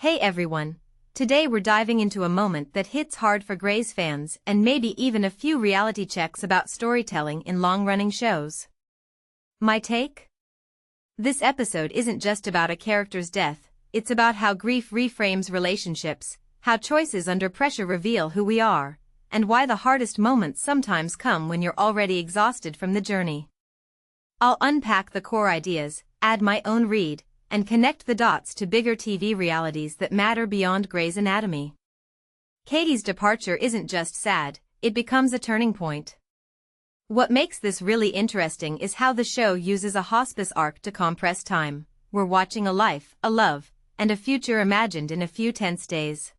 Hey everyone! Today we're diving into a moment that hits hard for Grey's fans and maybe even a few reality checks about storytelling in long-running shows. My take? This episode isn't just about a character's death, it's about how grief reframes relationships, how choices under pressure reveal who we are, and why the hardest moments sometimes come when you're already exhausted from the journey. I'll unpack the core ideas, add my own read, and connect the dots to bigger TV realities that matter beyond Grey's Anatomy. Katie's departure isn't just sad, it becomes a turning point. What makes this really interesting is how the show uses a hospice arc to compress time. We're watching a life, a love, and a future imagined in a few tense days.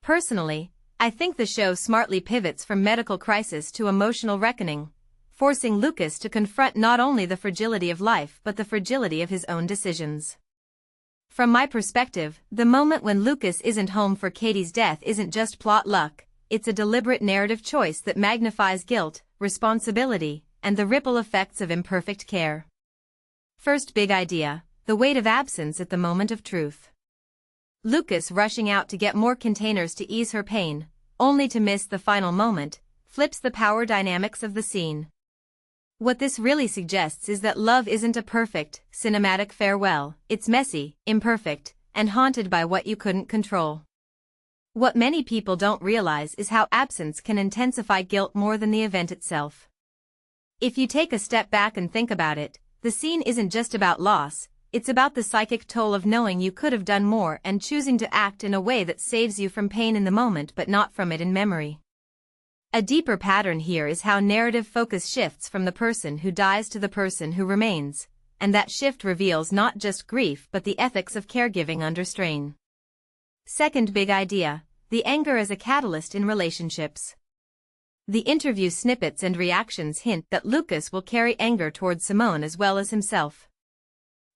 Personally, I think the show smartly pivots from medical crisis to emotional reckoning, forcing Lucas to confront not only the fragility of life but the fragility of his own decisions. From my perspective, the moment when Lucas isn't home for Katie's death isn't just plot luck, it's a deliberate narrative choice that magnifies guilt, responsibility, and the ripple effects of imperfect care. First big idea, the weight of absence at the moment of truth. Lucas rushing out to get more containers to ease her pain, only to miss the final moment, flips the power dynamics of the scene. What this really suggests is that love isn't a perfect, cinematic farewell, it's messy, imperfect, and haunted by what you couldn't control. What many people don't realize is how absence can intensify guilt more than the event itself. If you take a step back and think about it, the scene isn't just about loss, it's about the psychic toll of knowing you could have done more and choosing to act in a way that saves you from pain in the moment but not from it in memory. A deeper pattern here is how narrative focus shifts from the person who dies to the person who remains, and that shift reveals not just grief but the ethics of caregiving under strain. Second big idea, the anger as a catalyst in relationships. The interview snippets and reactions hint that Lucas will carry anger towards Simone as well as himself.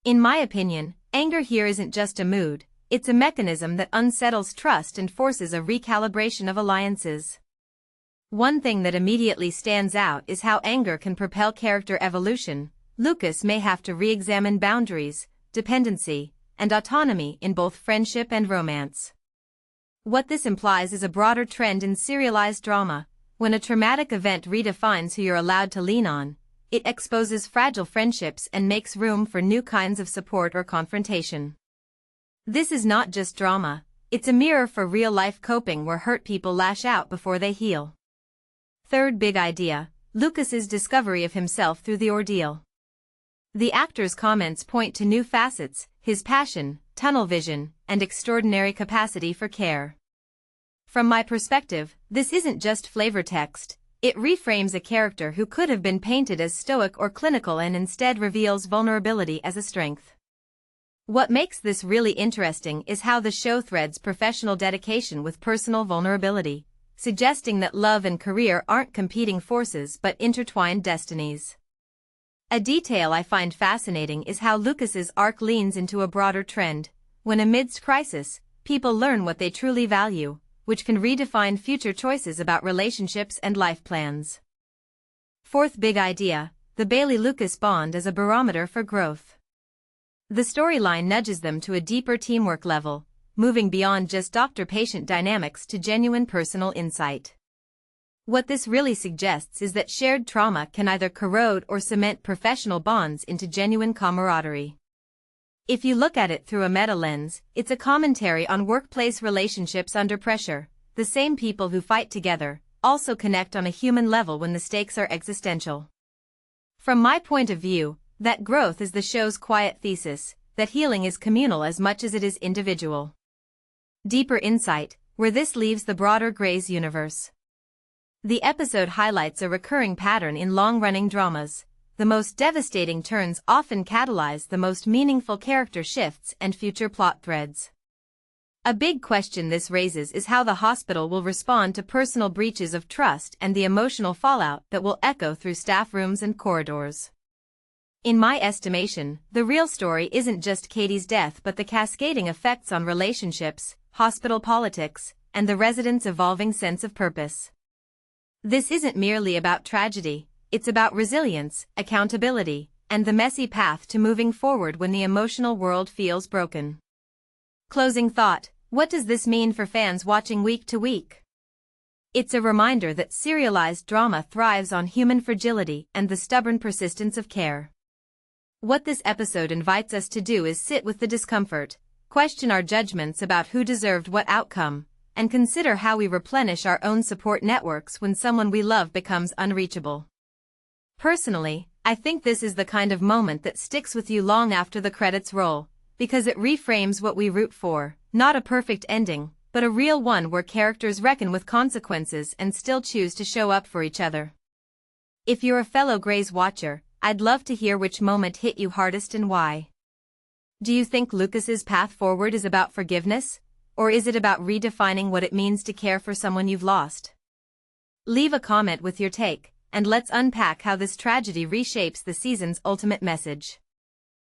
In my opinion, anger here isn't just a mood, it's a mechanism that unsettles trust and forces a recalibration of alliances. One thing that immediately stands out is how anger can propel character evolution. Lucas may have to re-examine boundaries, dependency, and autonomy in both friendship and romance. What this implies is a broader trend in serialized drama. When a traumatic event redefines who you're allowed to lean on, it exposes fragile friendships and makes room for new kinds of support or confrontation. This is not just drama, it's a mirror for real-life coping where hurt people lash out before they heal. Third big idea, Lucas's discovery of himself through the ordeal. The actor's comments point to new facets, his passion, tunnel vision, and extraordinary capacity for care. From my perspective, this isn't just flavor text, it reframes a character who could have been painted as stoic or clinical and instead reveals vulnerability as a strength. What makes this really interesting is how the show threads professional dedication with personal vulnerability, suggesting that love and career aren't competing forces but intertwined destinies. A detail I find fascinating is how Lucas's arc leans into a broader trend. When amidst crisis, people learn what they truly value, which can redefine future choices about relationships and life plans. Fourth big idea, the Bailey-Lucas bond as a barometer for growth. The storyline nudges them to a deeper teamwork level, moving beyond just doctor-patient dynamics to genuine personal insight. What this really suggests is that shared trauma can either corrode or cement professional bonds into genuine camaraderie. If you look at it through a meta lens, it's a commentary on workplace relationships under pressure. The same people who fight together also connect on a human level when the stakes are existential. From my point of view, that growth is the show's quiet thesis, that healing is communal as much as it is individual. Deeper insight, where this leaves the broader Grey's universe. The episode highlights a recurring pattern in long-running dramas. The most devastating turns often catalyze the most meaningful character shifts and future plot threads. A big question this raises is how the hospital will respond to personal breaches of trust and the emotional fallout that will echo through staff rooms and corridors. In my estimation, the real story isn't just Katie's death but the cascading effects on relationships, hospital politics, and the residents' evolving sense of purpose. This isn't merely about tragedy, it's about resilience, accountability, and the messy path to moving forward when the emotional world feels broken. Closing thought, what does this mean for fans watching week to week? It's a reminder that serialized drama thrives on human fragility and the stubborn persistence of care. What this episode invites us to do is sit with the discomfort, question our judgments about who deserved what outcome, and consider how we replenish our own support networks when someone we love becomes unreachable. Personally, I think this is the kind of moment that sticks with you long after the credits roll, because it reframes what we root for, not a perfect ending, but a real one where characters reckon with consequences and still choose to show up for each other. If you're a fellow Grey's watcher, I'd love to hear which moment hit you hardest and why. Do you think Lucas's path forward is about forgiveness, or is it about redefining what it means to care for someone you've lost? Leave a comment with your take, and let's unpack how this tragedy reshapes the season's ultimate message.